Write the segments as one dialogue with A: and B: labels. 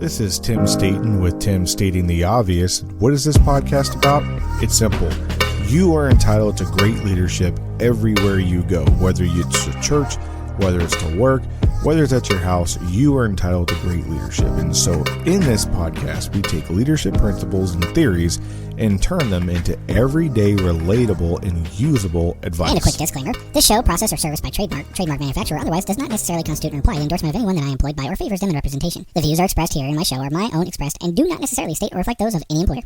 A: This is Tim Staten with Tim Stating the Obvious. What is this podcast about? It's simple. You are entitled to great leadership everywhere you go, whether it's to church, whether it's to work, whether it's at your house, you are entitled to great leadership. And so in this podcast, we take leadership principles and theories and turn them into everyday, relatable, and usable advice.
B: And a quick disclaimer. This show, process, or service by trademark manufacturer, or otherwise does not necessarily constitute an implied endorsement of anyone that I employed by or favors them in representation. The views are expressed here in my show are my own expressed and do not necessarily state or reflect those of any employer.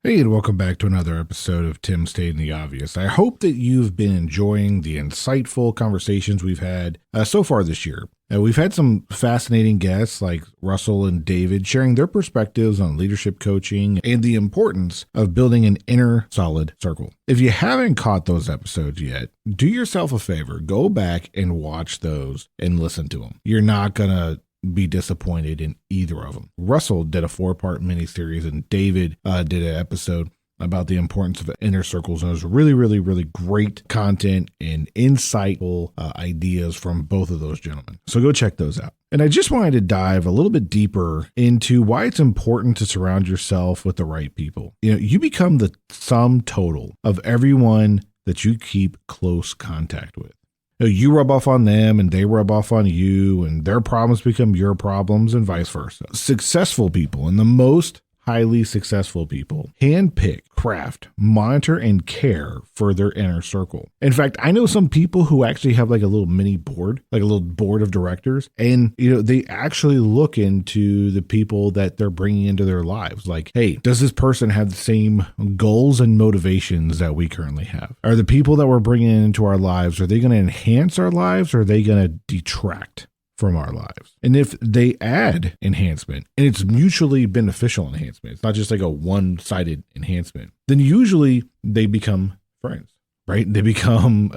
A: Hey, and welcome back to another episode of Tim Stating the Obvious. I hope that you've been enjoying the insightful conversations we've had so far this year. We've had some fascinating guests like Russell and David sharing their perspectives on leadership coaching and the importance of building an inner solid circle. If you haven't caught those episodes yet, do yourself a favor, go back and watch those and listen to them. You're not going to be disappointed in either of them. Russell did a 4-part miniseries and David did an episode about the importance of inner circles. And it was really great content and insightful ideas from both of those gentlemen. So go check those out. And I just wanted to dive a little bit deeper into why it's important to surround yourself with the right people. You know, you become the sum total of everyone that you keep close contact with. You rub off on them and they rub off on you, and their problems become your problems and vice versa. Successful people, and the most highly successful people, handpick, craft, monitor, and care for their inner circle. In fact, I know some people who actually have like a little mini board, like a little board of directors, and they actually look into the people that they're bringing into their lives. Like, hey, does this person have the same goals and motivations that we currently have? Are the people that we're bringing into our lives, are they going to enhance our lives, or are they going to detract from our lives? And if they add enhancement, and it's mutually beneficial enhancement, it's not just like a one-sided enhancement, then usually they become friends, right? They become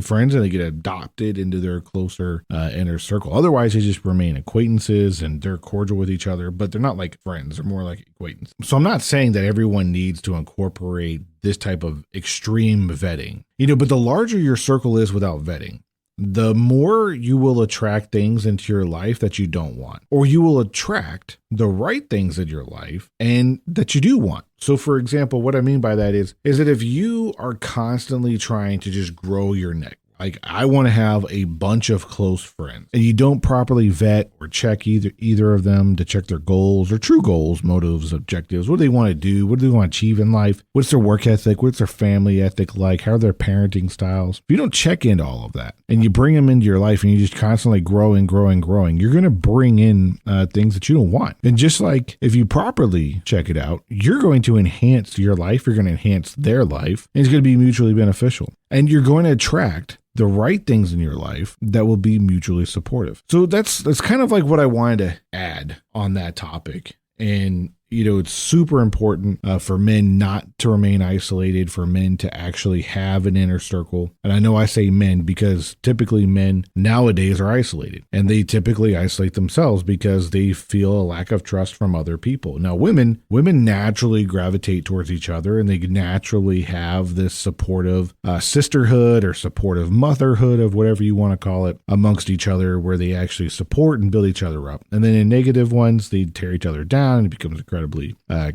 A: friends and they get adopted into their closer inner circle. Otherwise, they just remain acquaintances and they're cordial with each other, but they're not like friends. They're more like acquaintances. So I'm not saying that everyone needs to incorporate this type of extreme vetting, but the larger your circle is without vetting, the more you will attract things into your life that you don't want, or you will attract the right things in your life and that you do want. So for example, what I mean by that is that if you are constantly trying to just grow your network, like I want to have a bunch of close friends, and you don't properly vet or check either of them to check their goals or true goals, motives, objectives. What do they want to do? What do they want to achieve in life? What's their work ethic? What's their family ethic like? How are their parenting styles? If you don't check into all of that and you bring them into your life and you just constantly growing, you're going to bring in things that you don't want. And just like if you properly check it out, you're going to enhance your life. You're going to enhance their life, and it's going to be mutually beneficial. And you're going to attract the right things in your life that will be mutually supportive. So that's kind of like what I wanted to add on that topic. And it's super important for men not to remain isolated, for men to actually have an inner circle. And I know I say men because typically men nowadays are isolated, and they typically isolate themselves because they feel a lack of trust from other people. Now, women naturally gravitate towards each other, and they naturally have this supportive sisterhood or supportive motherhood, of whatever you want to call it, amongst each other, where they actually support and build each other up. And then in negative ones, they tear each other down, and it becomes incredibly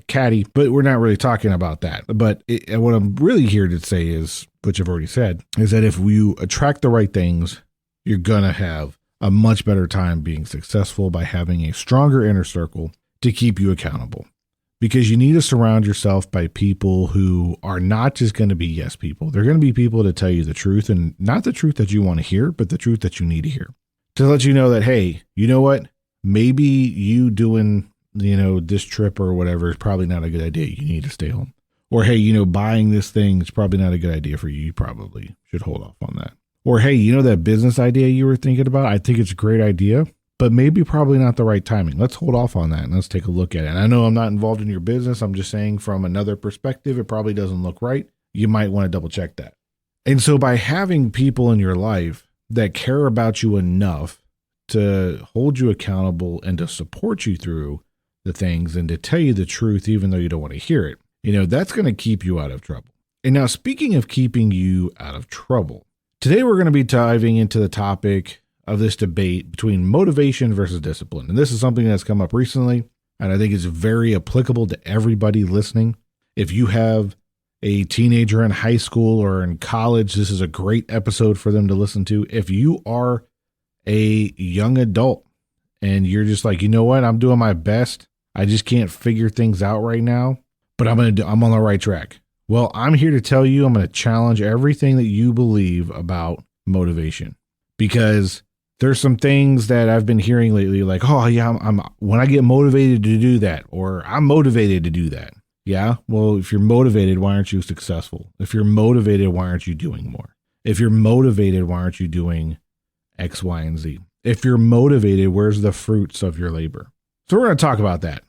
A: catty, but we're not really talking about that. But what I'm really here to say is, which I've already said, is that if you attract the right things, you're going to have a much better time being successful by having a stronger inner circle to keep you accountable. Because you need to surround yourself by people who are not just going to be yes people. They're going to be people to tell you the truth, and not the truth that you want to hear, but the truth that you need to hear. To let you know that, hey, you know what? Maybe you doing this trip or whatever is probably not a good idea. You need to stay home. Or, hey, buying this thing is probably not a good idea for you. You probably should hold off on that. Or, hey, that business idea you were thinking about, I think it's a great idea, but maybe probably not the right timing. Let's hold off on that and let's take a look at it. And I know I'm not involved in your business. I'm just saying from another perspective, it probably doesn't look right. You might want to double check that. And so by having people in your life that care about you enough to hold you accountable and to support you through the things and to tell you the truth, even though you don't want to hear it, that's going to keep you out of trouble. And now, speaking of keeping you out of trouble, today we're going to be diving into the topic of this debate between motivation versus discipline. And this is something that's come up recently. And I think it's very applicable to everybody listening. If you have a teenager in high school or in college, this is a great episode for them to listen to. If you are a young adult and you're just like, you know what, I'm doing my best, I just can't figure things out right now, but I'm on the right track. Well, I'm here to tell you, I'm going to challenge everything that you believe about motivation, because there's some things that I've been hearing lately, like, oh yeah, I'm when I get motivated to do that, or I'm motivated to do that. Yeah, well, if you're motivated, why aren't you successful? If you're motivated, why aren't you doing more? If you're motivated, why aren't you doing X, Y, and Z? If you're motivated, where's the fruits of your labor? So we're going to talk about that.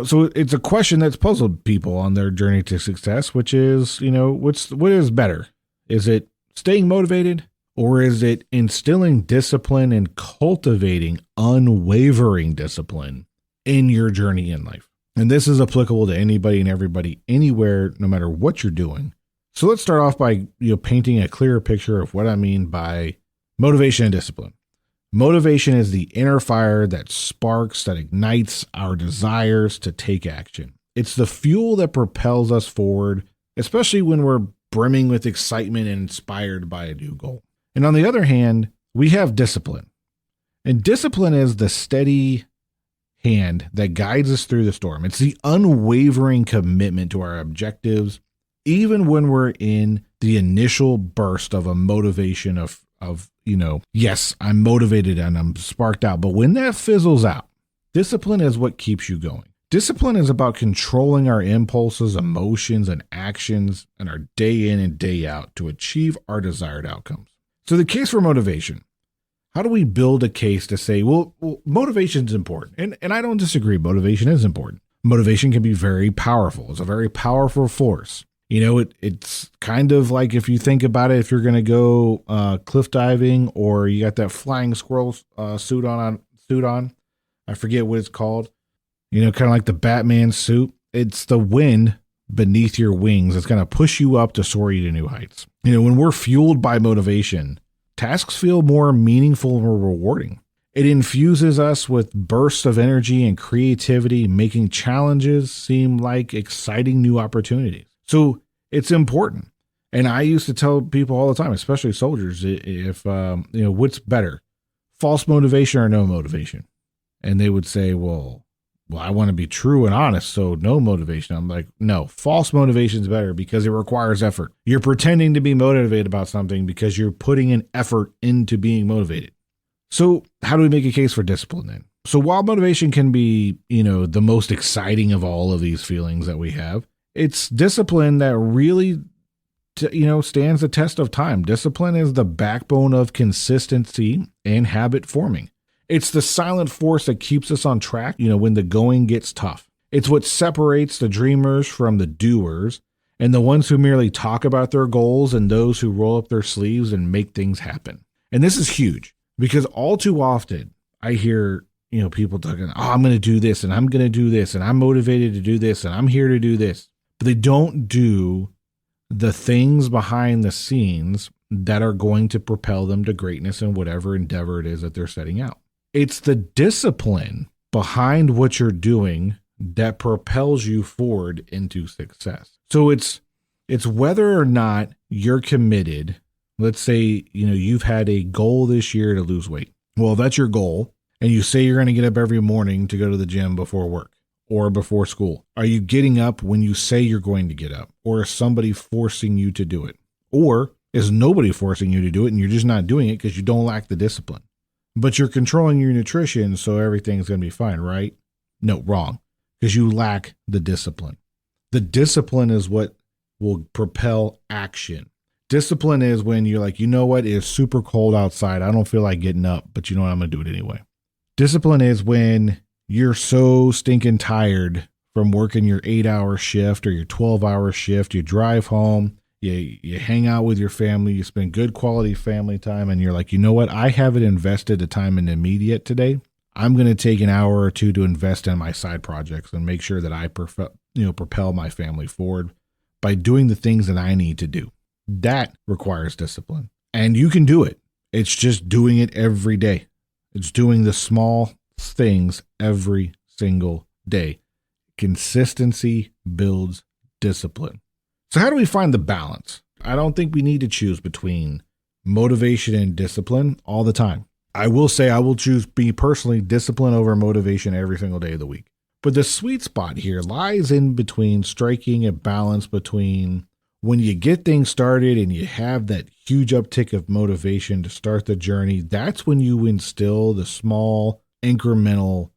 A: So it's a question that's puzzled people on their journey to success, which is, what is better? Is it staying motivated, or is it instilling discipline and cultivating unwavering discipline in your journey in life? And this is applicable to anybody and everybody, anywhere, no matter what you're doing. So let's start off by painting a clearer picture of what I mean by motivation and discipline. Motivation is the inner fire that sparks, that ignites our desires to take action. It's the fuel that propels us forward, especially when we're brimming with excitement and inspired by a new goal. And on the other hand, we have discipline. And discipline is the steady hand that guides us through the storm. It's the unwavering commitment to our objectives, even when we're in the initial burst of a motivation of yes, I'm motivated and I'm sparked out. But when that fizzles out, discipline is what keeps you going. Discipline is about controlling our impulses, emotions, and actions and our day in and day out to achieve our desired outcomes. So the case for motivation. How do we build a case to say, well motivation is important? And I don't disagree. Motivation is important. Motivation can be very powerful. It's a very powerful force. It's kind of like, if you think about it, if you're going to go cliff diving, or you got that flying squirrel suit on, I forget what it's called. Kind of like the Batman suit. It's the wind beneath your wings that's going to push you up to soar you to new heights. When we're fueled by motivation, tasks feel more meaningful and more rewarding. It infuses us with bursts of energy and creativity, making challenges seem like exciting new opportunities. So it's important. And I used to tell people all the time, especially soldiers, if, what's better, false motivation or no motivation? And they would say, well, I want to be true and honest, so no motivation. I'm like, no, false motivation is better because it requires effort. You're pretending to be motivated about something because you're putting an effort into being motivated. So how do we make a case for discipline then? So while motivation can be, the most exciting of all of these feelings that we have, it's discipline that really, stands the test of time. Discipline is the backbone of consistency and habit forming. It's the silent force that keeps us on track, when the going gets tough. It's what separates the dreamers from the doers, and the ones who merely talk about their goals and those who roll up their sleeves and make things happen. And this is huge, because all too often I hear, people talking, I'm going to do this and I'm going to do this and I'm motivated to do this and I'm here to do this. But they don't do the things behind the scenes that are going to propel them to greatness in whatever endeavor it is that they're setting out. It's the discipline behind what you're doing that propels you forward into success. So it's whether or not you're committed. Let's say, you've had a goal this year to lose weight. Well, that's your goal. And you say you're going to get up every morning to go to the gym before work or before school. Are you getting up when you say you're going to get up? Or is somebody forcing you to do it? Or is nobody forcing you to do it and you're just not doing it because you don't lack the discipline? But you're controlling your nutrition, so everything's going to be fine, right? No, wrong. Because you lack the discipline. The discipline is what will propel action. Discipline is when you're like, you know what, it's super cold outside. I don't feel like getting up, but you know what, I'm going to do it anyway. Discipline is when you're so stinking tired from working your 8-hour shift or your 12-hour shift. You drive home, you hang out with your family, you spend good quality family time, and you're like, you know what, I haven't invested the time in the immediate today. I'm going to take an hour or two to invest in my side projects and make sure that I propel my family forward by doing the things that I need to do. That requires discipline. And you can do it. It's just doing it every day. It's doing the small things every single day. Consistency builds discipline. So how do we find the balance? I don't think we need to choose between motivation and discipline all the time. I will say I will choose, me personally, discipline over motivation every single day of the week. But the sweet spot here lies in between striking a balance between when you get things started and you have that huge uptick of motivation to start the journey. That's when you instill the small incremental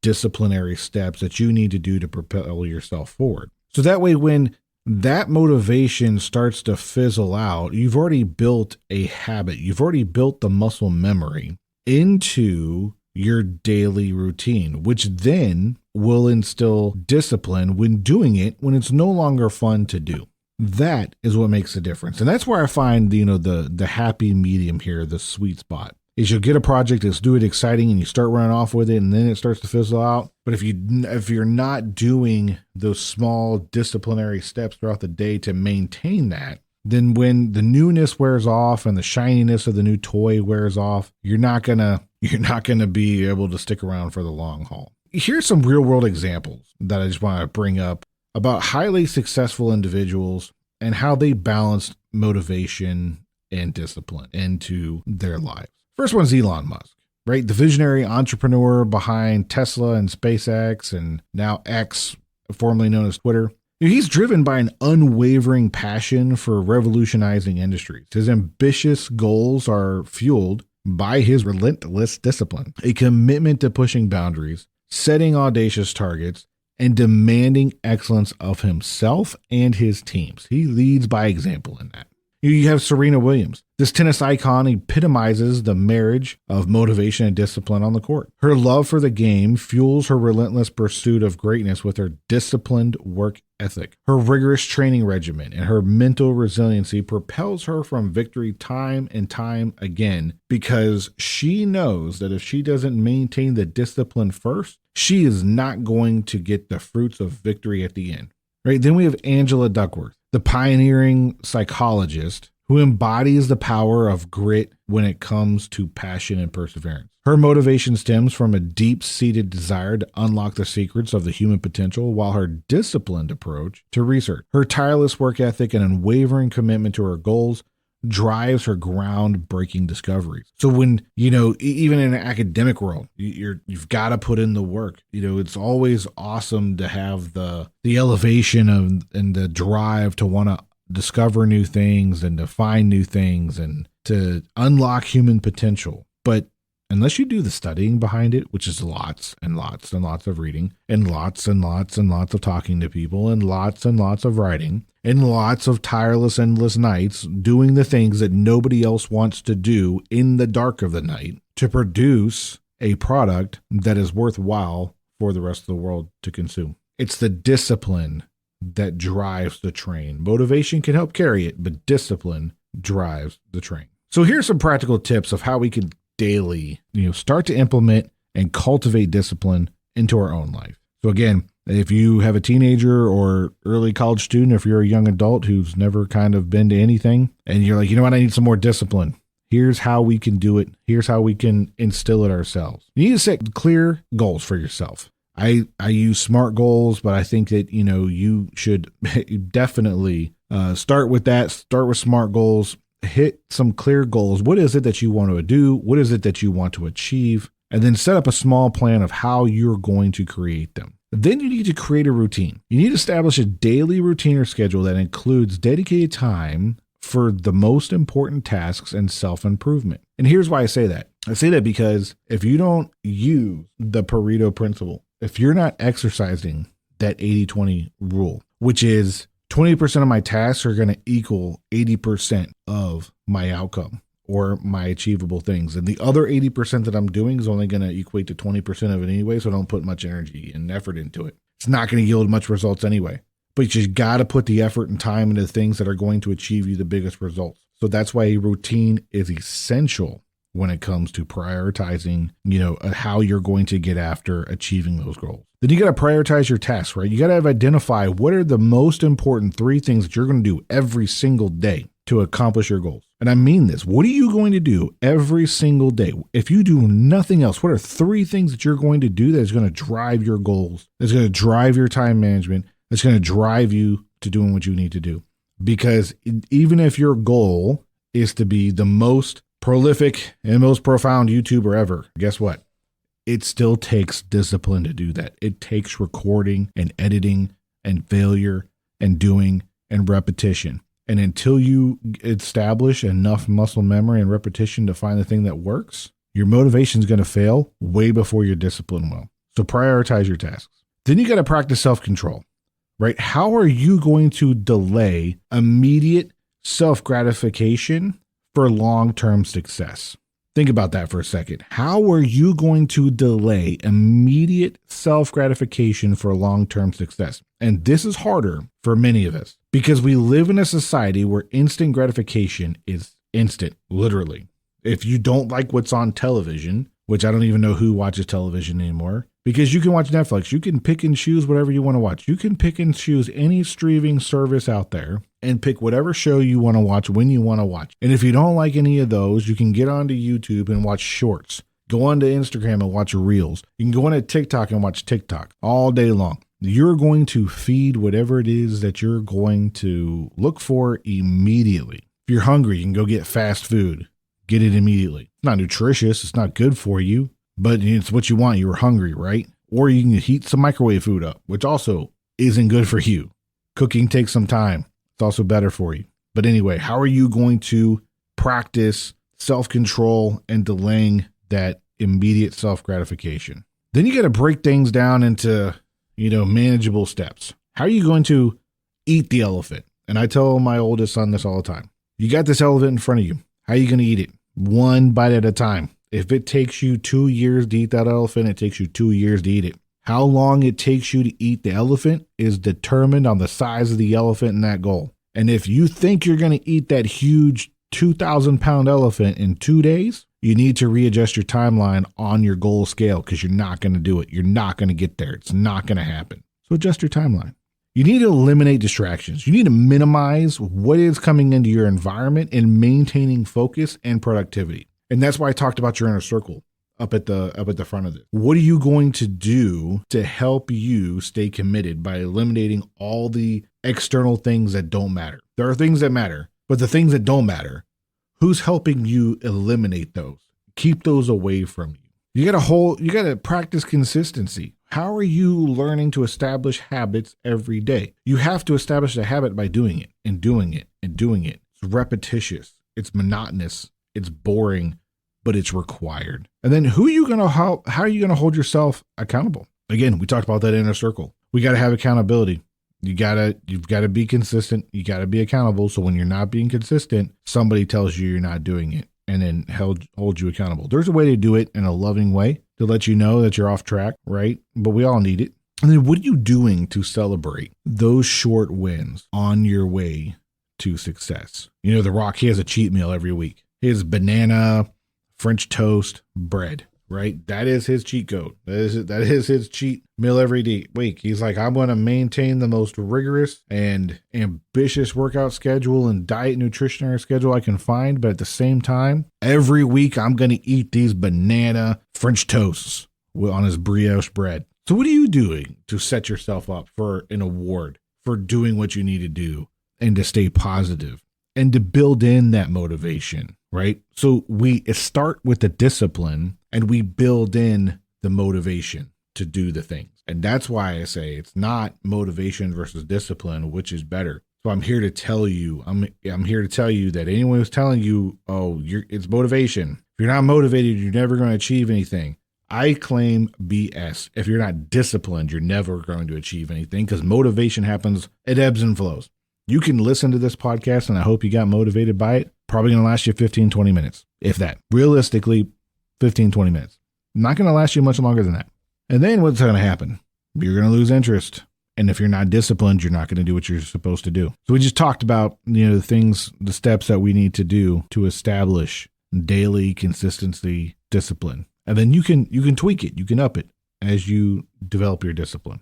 A: disciplinary steps that you need to do to propel yourself forward. So that way, when that motivation starts to fizzle out, you've already built a habit. You've already built the muscle memory into your daily routine, which then will instill discipline when doing it, when it's no longer fun to do. That is what makes a difference. And that's where I find, the happy medium here, the sweet spot. Is you'll get a project that's do it exciting and you start running off with it and then it starts to fizzle out. But if you're not doing those small disciplinary steps throughout the day to maintain that, then when the newness wears off and the shininess of the new toy wears off, you're not gonna be able to stick around for the long haul. Here's some real world examples that I just want to bring up about highly successful individuals and how they balanced motivation and discipline into their lives. First one's Elon Musk, right? The visionary entrepreneur behind Tesla and SpaceX and now X, formerly known as Twitter. He's driven by an unwavering passion for revolutionizing industries. His ambitious goals are fueled by his relentless discipline, a commitment to pushing boundaries, setting audacious targets, and demanding excellence of himself and his teams. He leads by example in that. You have Serena Williams. This tennis icon epitomizes the marriage of motivation and discipline on the court. Her love for the game fuels her relentless pursuit of greatness with her disciplined work ethic. Her rigorous training regimen and her mental resiliency propels her from victory time and time again because she knows that if she doesn't maintain the discipline first, she is not going to get the fruits of victory at the end. Right? Then we have Angela Duckworth, the pioneering psychologist who embodies the power of grit when it comes to passion and perseverance. Her motivation stems from a deep-seated desire to unlock the secrets of the human potential, while her disciplined approach to research, her tireless work ethic, and unwavering commitment to her goals drives her groundbreaking discoveries. So when, even in an academic world, you've got to put in the work. It's always awesome to have the elevation and the drive to want to discover new things and to find new things and to unlock human potential. But unless you do the studying behind it, which is lots and lots and lots of reading and lots and lots and lots of talking to people and lots of writing and lots of tireless, endless nights doing the things that nobody else wants to do in the dark of the night to produce a product that is worthwhile for the rest of the world to consume. It's the discipline that drives the train. Motivation can help carry it, but discipline drives the train. So here's some practical tips of how we can daily, start to implement and cultivate discipline into our own life. So again, if you have a teenager or early college student, if you're a young adult who's never kind of been to anything and you're like, I need some more discipline. Here's how we can do it. Here's how we can instill it ourselves. You need to set clear goals for yourself. I use SMART goals, but I think that, you should definitely start with that. Start with SMART goals. Hit some clear goals. What is it that you want to do? What is it that you want to achieve? And then set up a small plan of how you're going to create them. Then you need to create a routine. You need to establish a daily routine or schedule that includes dedicated time for the most important tasks and self-improvement. And here's why I say that. I say that because if you don't use the Pareto principle, if you're not exercising that 80-20 rule, which is 20% of my tasks are going to equal 80% of my outcome or my achievable things. And the other 80% that I'm doing is only going to equate to 20% of it anyway, so I don't put much energy and effort into it. It's not going to yield much results anyway. But you got to put the effort and time into the things that are going to achieve you the biggest results. So that's why a routine is essential when it comes to prioritizing, how you're going to get after achieving those goals. Then you got to prioritize your tasks, right? You got to identify what are the most important 3 things that you're going to do every single day to accomplish your goals. And I mean this. What are you going to do every single day? If you do nothing else, what are 3 things that you're going to do that is going to drive your goals, that's going to drive your time management, that's going to drive you to doing what you need to do? Because even if your goal is to be the most prolific and most profound YouTuber ever, guess what? It still takes discipline to do that. It takes recording and editing and failure and doing and repetition. And until you establish enough muscle memory and repetition to find the thing that works, your motivation is going to fail way before your discipline will. So prioritize your tasks. Then you got to practice self-control, right? How are you going to delay immediate self-gratification for long-term success? Think about that for a second. How are you going to delay immediate self-gratification for long-term success? And this is harder for many of us because we live in a society where instant gratification is instant, literally. If you don't like what's on television, which I don't even know who watches television anymore, because you can watch Netflix, you can pick and choose whatever you want to watch. You can pick and choose any streaming service out there and pick whatever show you want to watch when you want to watch. And if you don't like any of those, you can get onto YouTube and watch shorts. Go onto Instagram and watch reels. You can go onto TikTok and watch TikTok all day long. You're going to feed whatever it is that you're going to look for immediately. If you're hungry, you can go get fast food. Get it immediately. It's not nutritious. It's not good for you, but it's what you want. You were hungry, right? Or you can heat some microwave food up, which also isn't good for you. Cooking takes some time. It's also better for you. But anyway, how are you going to practice self-control and delaying that immediate self-gratification? Then you got to break things down into, manageable steps. How are you going to eat the elephant? And I tell my oldest son this all the time. You got this elephant in front of you. How are you going to eat it? One bite at a time. If it takes you 2 years to eat that elephant, it takes you 2 years to eat it. How long it takes you to eat the elephant is determined on the size of the elephant and that goal. And if you think you're going to eat that huge 2,000-pound elephant in 2 days, you need to readjust your timeline on your goal scale because you're not going to do it. You're not going to get there. It's not going to happen. So adjust your timeline. You need to eliminate distractions. You need to minimize what is coming into your environment and maintaining focus and productivity. And that's why I talked about your inner circle up at the front of it. What are you going to do to help you stay committed by eliminating all the external things that don't matter? There are things that matter, but the things that don't matter, who's helping you eliminate those? Keep those away from you. You got to practice consistency. How are you learning to establish habits every day? You have to establish a habit by doing it and doing it and doing it. It's repetitious. It's monotonous. It's boring, but it's required. And then how are you going to hold yourself accountable? Again, we talked about that inner circle. We got to have accountability. You've got to be consistent. You got to be accountable. So when you're not being consistent, somebody tells you you're not doing it and then hold you accountable. There's a way to do it in a loving way to let you know that you're off track, right? But we all need it. And then what are you doing to celebrate those short wins on your way to success? The Rock, he has a cheat meal every week. His banana, French toast, bread, right? That is his cheat code. That is his cheat meal every week. He's like, I'm going to maintain the most rigorous and ambitious workout schedule and diet nutritionary schedule I can find. But at the same time, every week I'm going to eat these banana French toasts on his brioche bread. So what are you doing to set yourself up for an award for doing what you need to do and to stay positive and to build in that motivation, right? So we start with the discipline and we build in the motivation to do the things. And that's why I say it's not motivation versus discipline, which is better. So I'm here to tell you, I'm here to tell you that anyone who's telling you, it's motivation. If you're not motivated, you're never going to achieve anything. I claim BS. If you're not disciplined, you're never going to achieve anything because motivation happens, it ebbs and flows. You can listen to this podcast and I hope you got motivated by it. Probably going to last you 15, 20 minutes, if that. Realistically, 15, 20 minutes. Not going to last you much longer than that. And then what's going to happen? You're going to lose interest. And if you're not disciplined, you're not going to do what you're supposed to do. So we just talked about, the steps that we need to do to establish daily consistency, discipline. And then you can tweak it. You can up it as you develop your discipline.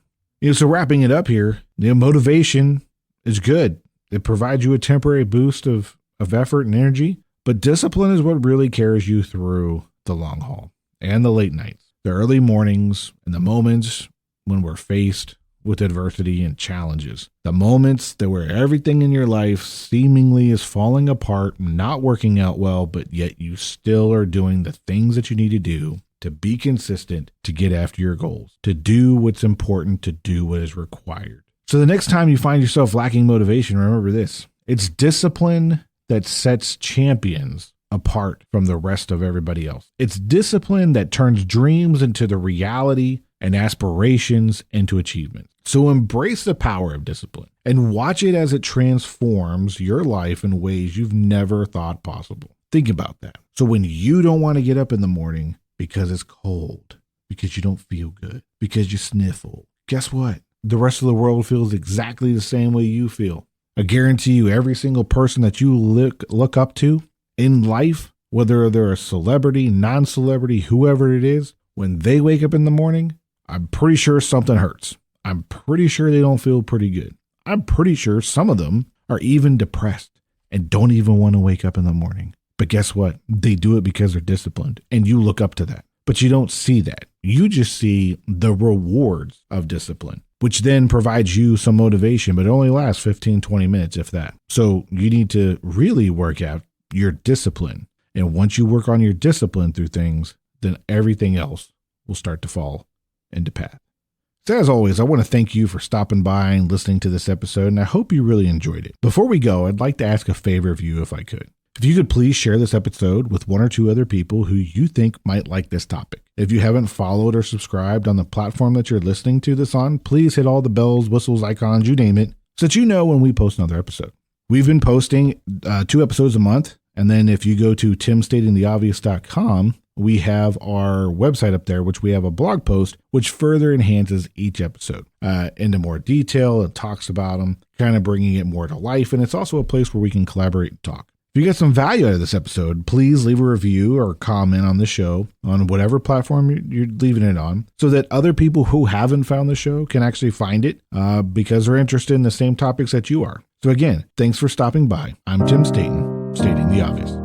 A: So wrapping it up here, motivation is good. It provides you a temporary boost of effort and energy, But discipline is what really carries you through the long haul and the late nights, the early mornings, and the moments when we're faced with adversity and challenges. The moments that where everything in your life seemingly is falling apart, not working out well, but yet you still are doing the things that you need to do to be consistent, to get after your goals, to do what's important, to do what is required. So the next time you find yourself lacking motivation, remember this. It's discipline that sets champions apart from the rest of everybody else. It's discipline that turns dreams into the reality and aspirations into achievements. So embrace the power of discipline and watch it as it transforms your life in ways you've never thought possible. Think about that. So when you don't want to get up in the morning because it's cold, because you don't feel good, because you sniffle, guess what? The rest of the world feels exactly the same way you feel. I guarantee you every single person that you look up to in life, whether they're a celebrity, non-celebrity, whoever it is, when they wake up in the morning, I'm pretty sure something hurts. I'm pretty sure they don't feel pretty good. I'm pretty sure some of them are even depressed and don't even want to wake up in the morning. But guess what? They do it because they're disciplined, and you look up to that. But you don't see that. You just see the rewards of discipline, which then provides you some motivation, but it only lasts 15, 20 minutes, if that. So you need to really work out your discipline. And once you work on your discipline through things, then everything else will start to fall into path. So as always, I want to thank you for stopping by and listening to this episode, and I hope you really enjoyed it. Before we go, I'd like to ask a favor of you if I could. If you could please share this episode with one or two other people who you think might like this topic. If you haven't followed or subscribed on the platform that you're listening to this on, please hit all the bells, whistles, icons, you name it, so that you know when we post another episode. We've been posting 2 episodes a month, and then if you go to timstatingtheobvious.com, we have our website up there, which we have a blog post, which further enhances each episode into more detail. It talks about them, kind of bringing it more to life, and it's also a place where we can collaborate and talk. If you get some value out of this episode, please leave a review or comment on the show on whatever platform you're leaving it on so that other people who haven't found the show can actually find it because they're interested in the same topics that you are. So again, thanks for stopping by. I'm Tim Staten, stating the obvious.